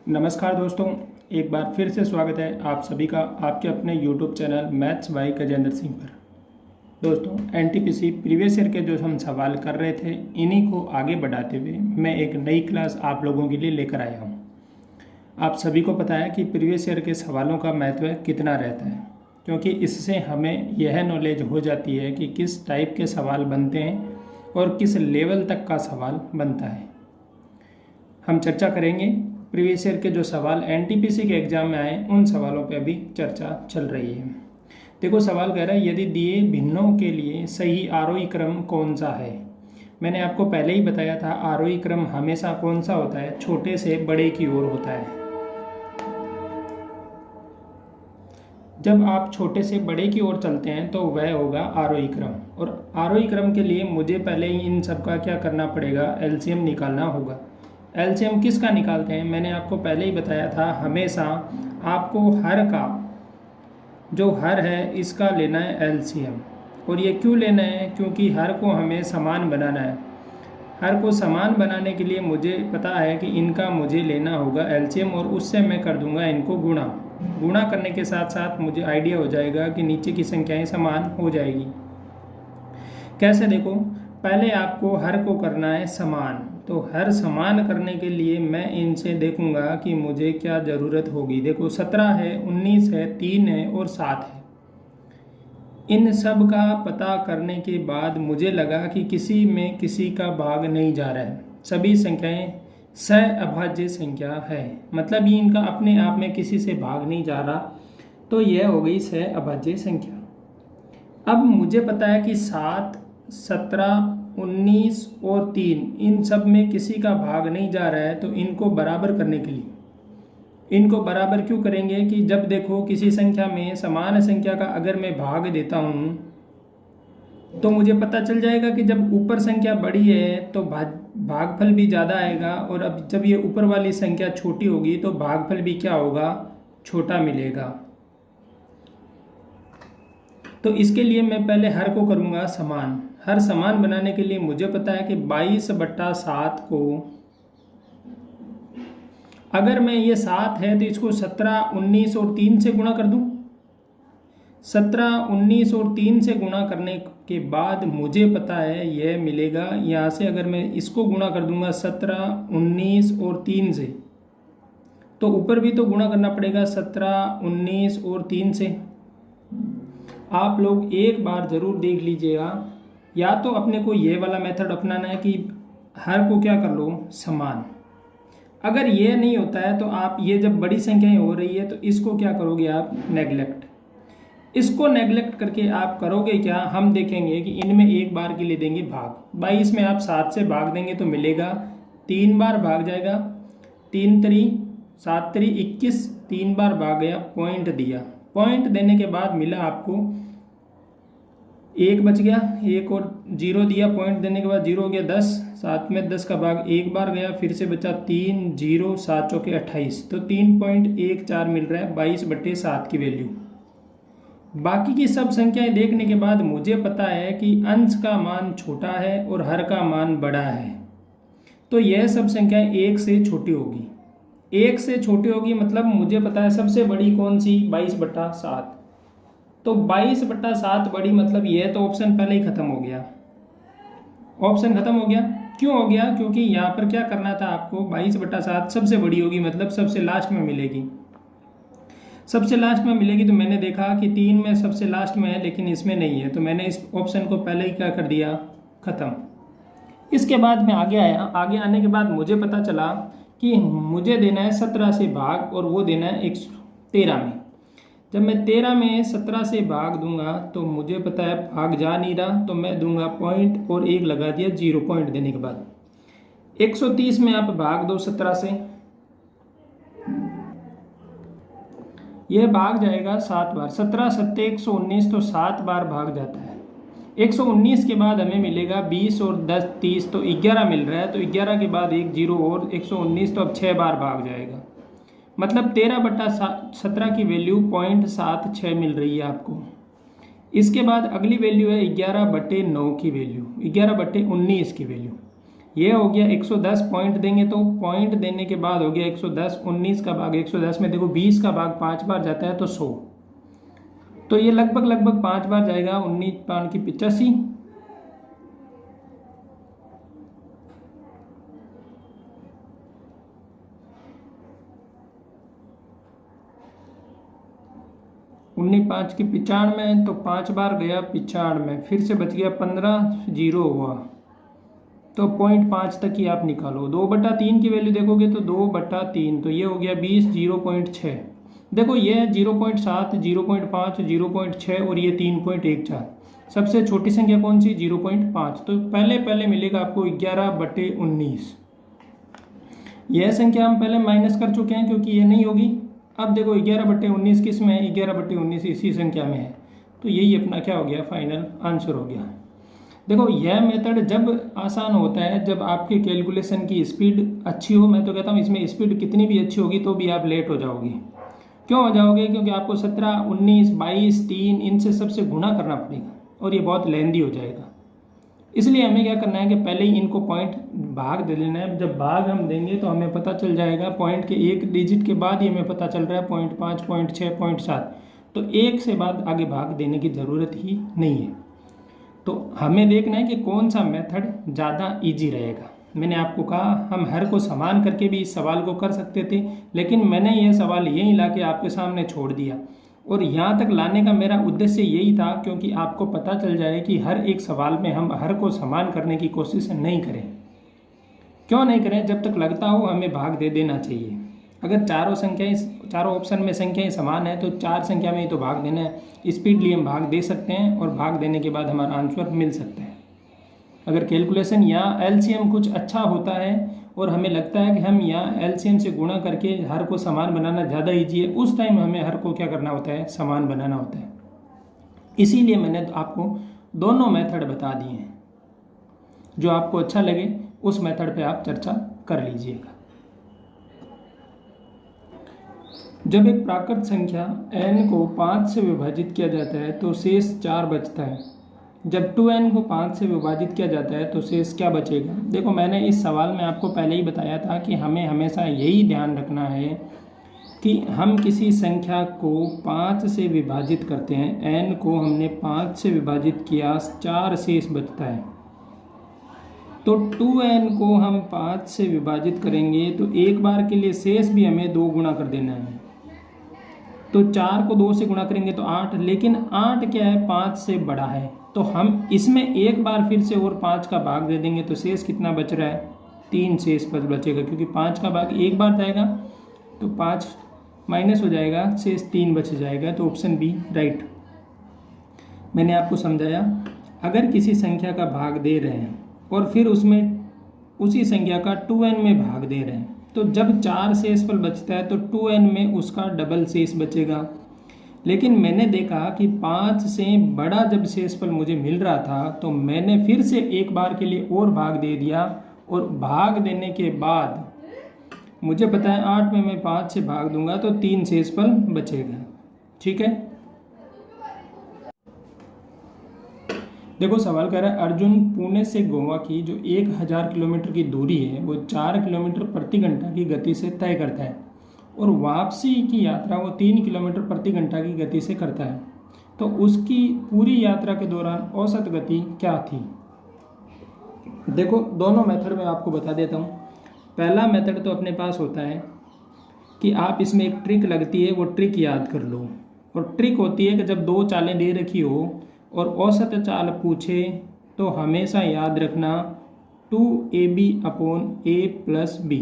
नमस्कार दोस्तों, एक बार फिर से स्वागत है आप सभी का आपके अपने YouTube channel maths by Gajendra Singh पर। दोस्तों, एनटीपीसी प्रीवियस ईयर के जो हम सवाल कर रहे थे, इन्हीं को आगे बढ़ाते हुए मैं एक नई क्लास आप लोगों के लिए लेकर आया हूं। आप सभी को पता है कि प्रीवियस ईयर के सवालों का महत्व कितना रहता है, क्योंकि इससे हमें यह नॉलेज हो जाती है कि किस टाइप के सवाल बनते हैं और किस लेवल तक का सवाल बनता है। हम चर्चा करेंगे प्रीवियस ईयर के जो सवाल एनटीपीसी के एग्जाम में आए, उन सवालों पे अभी चर्चा चल रही है। देखो, सवाल कह रहा है यदि दिए भिन्नों के लिए सही आरोही क्रम कौन सा है। मैंने आपको पहले ही बताया था, आरोही क्रम हमेशा कौन सा होता है, छोटे से बड़े की ओर होता है। जब आप छोटे से बड़े की ओर चलते हैं तो वह होगा आरोही क्रम। और आरोही क्रम के लिए मुझे पहले ही इन सब का क्या करना पड़ेगा, एलसीएम निकालना होगा। एलसीएम किसका निकालते हैं, मैंने आपको पहले ही बताया था, हमेशा आपको हर का जो हर है इसका लेना है एलसीएम। और ये क्यों लेना है, क्योंकि हर को हमें समान बनाना है। हर को समान बनाने के लिए मुझे पता है कि इनका मुझे लेना होगा एलसीएम, और उससे मैं कर दूंगा इनको गुणा। गुणा करने के साथ साथ मुझे आइडिया हो जाएगा कि नीचे की संख्याएं समान हो जाएगी। कैसे, देखो, पहले आपको हर को करना है समान। तो हर समान करने के लिए मैं इनसे देखूंगा कि मुझे क्या ज़रूरत होगी। देखो, 17 है, 19 है, 3 है और 7 है। इन सब का पता करने के बाद मुझे लगा कि किसी में किसी का भाग नहीं जा रहा है, सभी संख्याएं सहअभाज्य संख्या है, मतलब ये इनका अपने आप में किसी से भाग नहीं जा रहा, तो यह हो गई सहअभाज्य संख्या। अब मुझे पता है कि 7, 17, 19 और 3 इन सब में किसी का भाग नहीं जा रहा है, तो इनको बराबर करने के लिए इनको बराबर क्यों करेंगे कि जब देखो किसी संख्या में समान संख्या का अगर मैं भाग देता हूँ तो मुझे पता चल जाएगा कि जब ऊपर संख्या बड़ी है तो भागफल भी ज़्यादा आएगा, और अब जब ये ऊपर वाली संख्या छोटी होगी तो भागफल भी क्या होगा, छोटा मिलेगा। तो इसके लिए मैं पहले हर को करूँगा समान। हर समान बनाने के लिए मुझे पता है कि 22/7 को अगर मैं ये 7 है तो इसको 17, 19 और 3 से गुणा कर दूं। 17, 19 और 3 से गुणा करने के बाद मुझे पता है यह मिलेगा। यहाँ से अगर मैं इसको गुणा कर दूंगा 17, 19 और 3 से, तो ऊपर भी तो गुणा करना पड़ेगा 17, 19 और 3 से। आप लोग एक बार ज़रूर देख लीजिएगा, या तो अपने को ये वाला मेथड अपनाना है कि हर को क्या कर लो, समान। अगर ये नहीं होता है तो आप ये जब बड़ी संख्याएं हो रही है तो इसको क्या करोगे, आप नेगलेक्ट। इसको नेगलेक्ट करके आप करोगे क्या, हम देखेंगे कि इनमें एक बार के लिए देंगे भाग। 22 में आप 7 से भाग देंगे तो मिलेगा 3 बार भाग जाएगा, 3 3 7 3 21, 3 बार भाग गया, पॉइंट दिया। पॉइंट देने के बाद मिला आपको 1 बच गया, 1 और 0 दिया, पॉइंट देने के बाद 0 हो गया 10, 7 में 10 का भाग 1 बार गया, फिर से बचा 3, 0, 7 चौके 28, तो 3.14 मिल रहा है 22/7 की वैल्यू। बाकी की सब संख्याएं देखने के बाद मुझे पता है कि अंश का मान छोटा है और हर का मान बड़ा है, तो यह सब संख्याएं 1 से छोटी होगी। 1 से छोटी होगी मतलब मुझे पता है सबसे बड़ी कौन सी, 22/7। तो 22/7 बड़ी, मतलब यह तो ऑप्शन पहले ही खत्म हो गया। ऑप्शन खत्म हो गया, क्यों हो गया, क्योंकि यहाँ पर क्या करना था आपको, 22/7 सबसे बड़ी होगी, मतलब सबसे लास्ट में मिलेगी। सबसे लास्ट में मिलेगी तो मैंने देखा कि 3 में सबसे लास्ट में है लेकिन इसमें नहीं है, तो मैंने इस ऑप्शन को पहले ही क्या कर दिया, खत्म। इसके बाद मैं आगे आया। आगे आने के बाद मुझे पता चला कि मुझे देना है 17 से भाग, और वो देना है 13 में। जब मैं 13 में 17 से भाग दूंगा तो मुझे पता है भाग जा नहीं रहा, तो मैं दूंगा पॉइंट और 1 लगा दिया 0 पॉइंट देने के बाद। 130 में आप भाग दो 17 से, यह भाग जाएगा 7 बार। 17 7 119, तो 7 बार भाग जाता है। 119 के बाद हमें मिलेगा 20 और 10 30, तो 11 मिल रहा है, तो 11 के बाद 1 0 और 119, तो अब 6 बार भाग जाएगा। मतलब 13/17 की वैल्यू 0.76 मिल रही है आपको। इसके बाद अगली वैल्यू है 11/9 की वैल्यू, 11/19 की वैल्यू। ये हो गया 110 पॉइंट देंगे तो पॉइंट देने के बाद हो गया 110, 19 का भाग 110 में देखो 20 का भाग 5 बार जाता है तो 100, तो ये लगभग 5 बार जाएगा। 19 पाँच की 85, उन्नीस पाँच की 95, तो 5 बार गया 95, फिर से बच गया 15, 0 हुआ, तो 0.5 तक ही आप निकालो। 2/3 की वैल्यू देखोगे तो 2/3, तो ये हो गया 20, 0.6। देखो ये 0.7, 0.5, 0.6 और ये 3.14। सबसे छोटी संख्या कौन सी? 0.5। तो पहले मिलेगा आपको 11/19। यह संख्या हम पहले माइनस कर चुके हैं क्योंकि ये नहीं होगी। अब देखो 11/19 किस में है? 11/19 इसी संख्या में है, तो यही अपना क्या हो गया? फाइनल आंसर हो गया। देखो यह मेथड जब आसान होता है जब आपके कैलकुलेशन की स्पीड अच्छी हो। मैं तो कहता हूँ इसमें स्पीड कितनी भी अच्छी होगी तो भी आप लेट हो जाओगे। क्यों हो जाओगे? क्योंकि आपको 17, 19, 22, 3 इनसे सबसे गुणा करना पड़ेगा और ये बहुत लेंदी हो जाएगा। इसलिए हमें क्या करना है कि पहले ही इनको पॉइंट भाग दे लेना है। जब भाग हम देंगे तो हमें पता चल जाएगा, पॉइंट के एक डिजिट के बाद ही हमें पता चल रहा है 0.5, 0.6, 0.7, तो एक से बाद आगे भाग देने की ज़रूरत ही नहीं है। तो हमें देखना है कि कौन सा मेथड ज़्यादा इजी रहेगा। मैंने आपको कहा हम हर को समान करके भी इस सवाल को कर सकते थे, लेकिन मैंने यह सवाल यहीं ला के आपके सामने छोड़ दिया। और यहाँ तक लाने का मेरा उद्देश्य यही था क्योंकि आपको पता चल जाए कि हर एक सवाल में हम हर को समान करने की कोशिश नहीं करें। क्यों नहीं करें? जब तक लगता हो हमें भाग दे देना चाहिए। अगर चारों ऑप्शन में संख्याएं समान है तो 4 संख्या में ही तो भाग देना है। स्पीडली हम भाग दे सकते हैं और भाग देने के बाद हमारा आंसर मिल सकता है। अगर कैलकुलेशन या एलसीएम कुछ अच्छा होता है और हमें लगता है कि हम यहाँ एलसीएम से गुणा करके हर को समान बनाना ज़्यादा ईजी है, उस टाइम हमें हर को क्या करना होता है? समान बनाना होता है। इसीलिए मैंने तो आपको दोनों मेथड बता दिए हैं। जो आपको अच्छा लगे उस मेथड पे आप चर्चा कर लीजिएगा। जब एक प्राकृत संख्या n को 5 से विभाजित किया जाता है तो शेष 4 बचता है। जब 2n को 5 से विभाजित किया जाता है तो शेष क्या बचेगा? देखो मैंने इस सवाल में आपको पहले ही बताया था कि हमें हमेशा यही ध्यान रखना है कि हम किसी संख्या को 5 से विभाजित करते हैं, n को हमने 5 से विभाजित किया, 4 शेष बचता है। तो 2n को हम 5 से विभाजित करेंगे तो एक बार के लिए शेष भी हमें 2 गुना कर देना है। तो 4 को 2 से गुणा करेंगे तो 8, लेकिन 8 क्या है? 5 से बड़ा है, तो हम इसमें एक बार फिर से और 5 का भाग दे देंगे तो शेष कितना बच रहा है? 3 शेष बचेगा, क्योंकि 5 का भाग एक बार जाएगा तो 5 माइनस हो जाएगा, शेष 3 बच जाएगा। तो ऑप्शन बी राइट। मैंने आपको समझाया, अगर किसी संख्या का भाग दे रहे हैं और फिर उसमें उसी संख्या का 2n में भाग दे रहे हैं तो जब 4 शेषफल बचता है तो 2n में उसका डबल शेष बचेगा। लेकिन मैंने देखा कि 5 से बड़ा जब शेषफल मुझे मिल रहा था तो मैंने फिर से एक बार के लिए और भाग दे दिया, और भाग देने के बाद मुझे पता है 8 में मैं 5 से भाग दूंगा तो 3 शेषफल बचेगा। ठीक है, देखो सवाल कर रहा है अर्जुन पुणे से गोवा की जो 1000 किलोमीटर की दूरी है वो 4 किलोमीटर प्रति घंटा की गति से तय करता है और वापसी की यात्रा वो 3 किलोमीटर प्रति घंटा की गति से करता है, तो उसकी पूरी यात्रा के दौरान औसत गति क्या थी? देखो दोनों मेथड में आपको बता देता हूँ। पहला मेथड तो अपने पास होता है कि आप इसमें एक ट्रिक लगती है, वो ट्रिक याद कर लो। और ट्रिक होती है कि जब 2 चालें दे रखी हो और औसत चाल पूछे तो हमेशा याद रखना 2ab/a + b।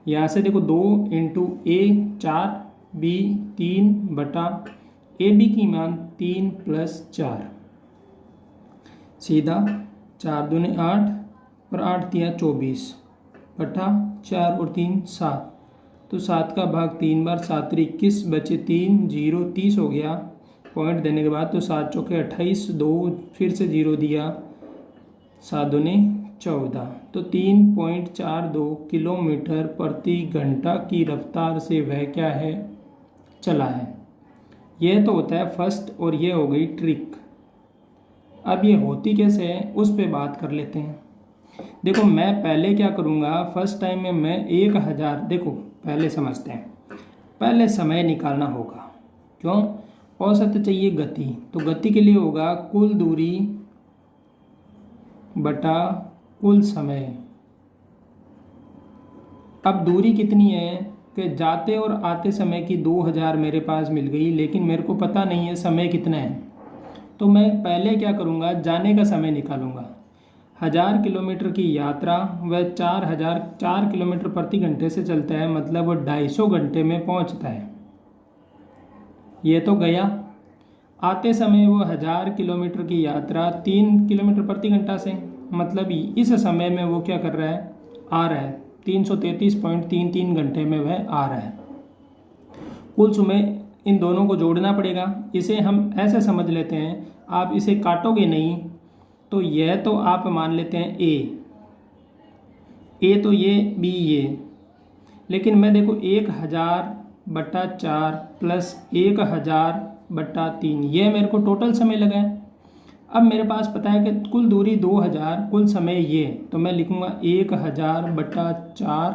यहाँ से देखो 2 × a 4, b 3 बटा ab की मान 3 + 4, सीधा 4 दूनी 8 और 8 तिया 24 बटा 4 और 3 7, तो 7 का भाग 3 बार, 7 × 21 बचे 3, 0 30 हो गया। पॉइंट देने के बाद तो 7 चौके 28, 2 फिर से 0 दिया, 7 दूनी 14, तो 3.42 किलोमीटर प्रति घंटा की रफ्तार से वह क्या है? चला है। यह तो होता है फर्स्ट और ये हो गई ट्रिक। अब ये होती कैसे है उस पे बात कर लेते हैं। देखो मैं पहले क्या करूँगा, फर्स्ट टाइम में मैं 1000, देखो पहले समझते हैं, पहले समय निकालना होगा। क्यों? औसत चाहिए गति, तो गति के लिए होगा कुल दूरी बटा कुल समय। अब दूरी कितनी है कि जाते और आते समय की 2000 मेरे पास मिल गई, लेकिन मेरे को पता नहीं है समय कितना है। तो मैं पहले क्या करूँगा, जाने का समय निकालूंगा। 1000 किलोमीटर की यात्रा वह 4 किलोमीटर प्रति घंटे से चलता है, मतलब वो 250 घंटे में पहुँचता है। ये तो गया। आते समय वो 1000 किलोमीटर की यात्रा 3 किलोमीटर प्रति घंटा से, मतलब इस समय में वो क्या कर रहा है, आ रहा है 333.33 घंटे में वह आ रहा है। कुल समय इन दोनों को जोड़ना पड़ेगा। इसे हम ऐसे समझ लेते हैं, आप इसे काटोगे नहीं तो यह तो आप मान लेते हैं ए तो ये, बी ये, लेकिन मैं देखो 1000/4 प्लस 1000/3, ये मेरे को टोटल समय लगा है। अब मेरे पास पता है कि कुल दूरी 2000, कुल समय ये, तो मैं लिखूँगा 1000/4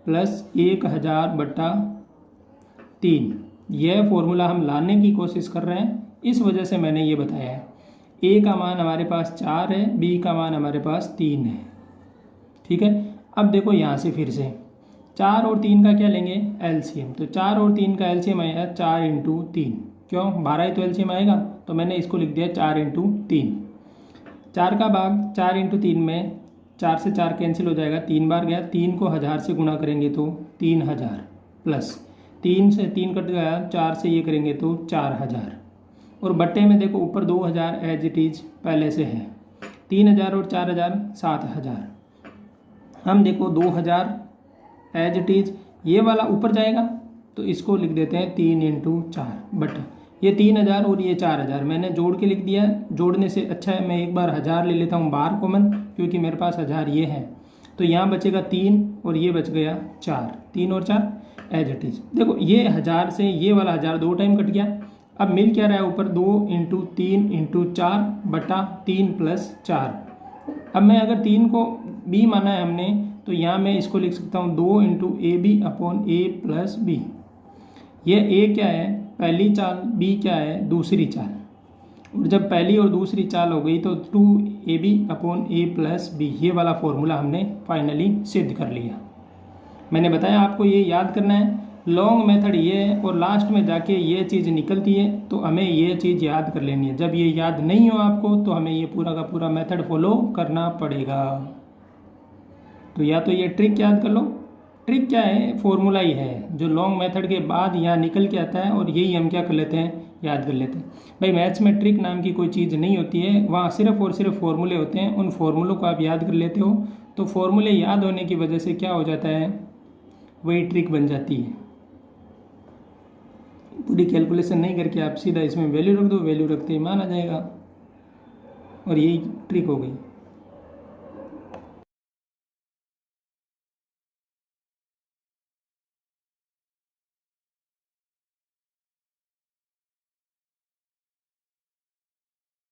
प्लस 1000/3। यह फॉर्मूला हम लाने की कोशिश कर रहे हैं, इस वजह से मैंने ये बताया है। ए का मान हमारे पास 4 है, बी का मान हमारे पास 3 है। ठीक है। अब देखो यहाँ से फिर से 4 और 3 का क्या लेंगे, एलसीएम। तो 4 और 3 का एलसीएम आएगा 4 × 3, क्यों 12 ही तो एलसीएम आएगा, तो मैंने इसको लिख दिया 4 × 3। 4 का भाग 4 × 3 में 4 से 4 कैंसिल हो जाएगा, 3 बार गया। 3 को 1000 से गुणा करेंगे तो 3000, प्लस 3 से 3 कट गया, 4 से ये करेंगे तो 4000, और बट्टे में देखो ऊपर 2000 एज इट इज पहले से है। 3000 और 4000 7000। हम देखो 2000 एज इट इज, ये वाला ऊपर जाएगा तो इसको लिख देते हैं 3 × 4 बटा ये 3000 और ये 4000 मैंने जोड़ के लिख दिया। जोड़ने से अच्छा है मैं एक बार 1000 ले लेता हूँ बाहर कॉमन, क्योंकि मेरे पास 1000 ये है, तो यहाँ बचेगा 3 और ये बच गया 4। 3 और 4 एज इट इज। देखो ये 1000 से ये वाला 1000 2 टाइम कट गया। अब मिल क्या रहा है ऊपर, 2 × 3 × 4 बटा 3 प्लस 4। अब मैं अगर 3 को b माना है हमने, तो यहाँ मैं इसको लिख सकता हूँ 2 × AB/A प्लस b। ये a क्या है, पहली चाल, b क्या है, दूसरी चाल, और जब पहली और दूसरी चाल हो गई तो 2AB/A प्लस b, ये वाला फॉर्मूला हमने फाइनली सिद्ध कर लिया। मैंने बताया आपको ये याद करना है। लॉन्ग मेथड ये है और लास्ट में जाके ये चीज़ निकलती है, तो हमें ये चीज़ याद कर लेनी है। जब ये याद नहीं हो आपको तो हमें ये पूरा का पूरा मेथड फॉलो करना पड़ेगा। तो या तो ये ट्रिक याद कर लो। ट्रिक क्या है, फॉर्मूला ही है जो लॉन्ग मेथड के बाद यहाँ निकल के आता है, और यही हम क्या कर लेते हैं, याद कर लेते हैं। भाई मैथ्स में ट्रिक नाम की कोई चीज़ नहीं होती है, वहाँ सिर्फ और सिर्फ फॉर्मूले होते हैं। उन फॉर्मूलों को आप याद कर लेते हो, तो फॉर्मूले याद होने की वजह से क्या हो जाता है, वही ट्रिक बन जाती है। पूरी कैलकुलेशन नहीं करके आप सीधा इसमें वैल्यू रख दो, वैल्यू रखते ही मान आ जाएगा, और यही ट्रिक हो गई।